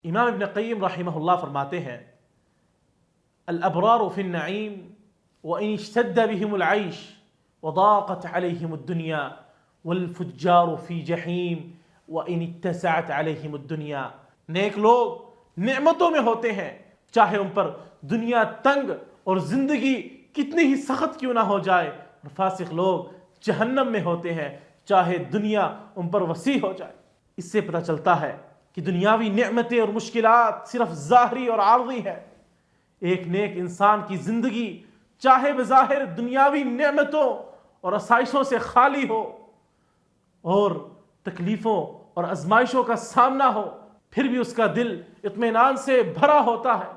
امام ابن قیم رحمہ اللہ فرماتے ہیں الابرار فی النعیم وان اشتد بهم العیش وضاقت علیہم الدنیا والفجار فی جحیم وان اتسعت علیہم الدنیا۔ نیک لوگ نعمتوں میں ہوتے ہیں چاہے ان پر دنیا تنگ اور زندگی کتنی ہی سخت کیوں نہ ہو جائے، اور فاسق لوگ جہنم میں ہوتے ہیں چاہے دنیا ان پر وسیع ہو جائے۔ اس سے پتہ چلتا ہے کہ دنیاوی نعمتیں اور مشکلات صرف ظاہری اور عارضی ہے۔ ایک نیک انسان کی زندگی چاہے بظاہر دنیاوی نعمتوں اور آسائشوں سے خالی ہو اور تکلیفوں اور آزمائشوں کا سامنا ہو، پھر بھی اس کا دل اطمینان سے بھرا ہوتا ہے،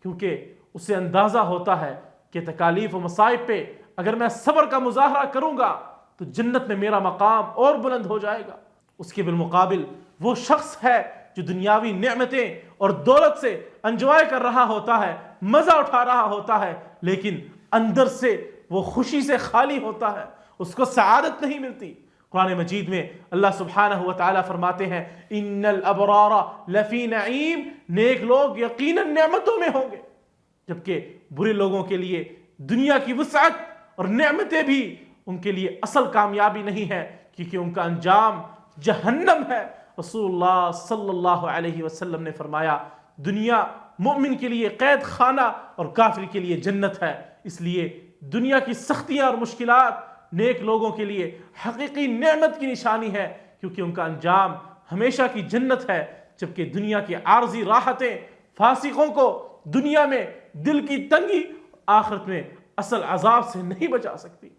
کیونکہ اسے اندازہ ہوتا ہے کہ تکالیف و مصائب پہ اگر میں صبر کا مظاہرہ کروں گا تو جنت میں میرا مقام اور بلند ہو جائے گا۔ اس کے بالمقابل وہ شخص ہے جو دنیاوی نعمتیں اور دولت سے انجوائے کر رہا ہوتا ہے، مزہ اٹھا رہا ہوتا ہے، لیکن اندر سے وہ خوشی سے خالی ہوتا ہے، اس کو سعادت نہیں ملتی۔ قرآن مجید میں اللہ سبحانہ و تعالیٰ فرماتے ہیں ان الابرار لفی نعیم، نیک لوگ یقیناً نعمتوں میں ہوں گے، جبکہ برے لوگوں کے لیے دنیا کی وسعت اور نعمتیں بھی ان کے لیے اصل کامیابی نہیں ہے، کیونکہ ان کا انجام جہنم ہے۔ رسول اللہ صلی اللہ علیہ وسلم نے فرمایا دنیا مومن کے لیے قید خانہ اور کافر کے لیے جنت ہے، اس لیے دنیا کی سختیاں اور مشکلات نیک لوگوں کے لیے حقیقی نعمت کی نشانی ہے، کیونکہ ان کا انجام ہمیشہ کی جنت ہے، جبکہ دنیا کی عارضی راحتیں فاسقوں کو دنیا میں دل کی تنگی، آخرت میں اصل عذاب سے نہیں بچا سکتی۔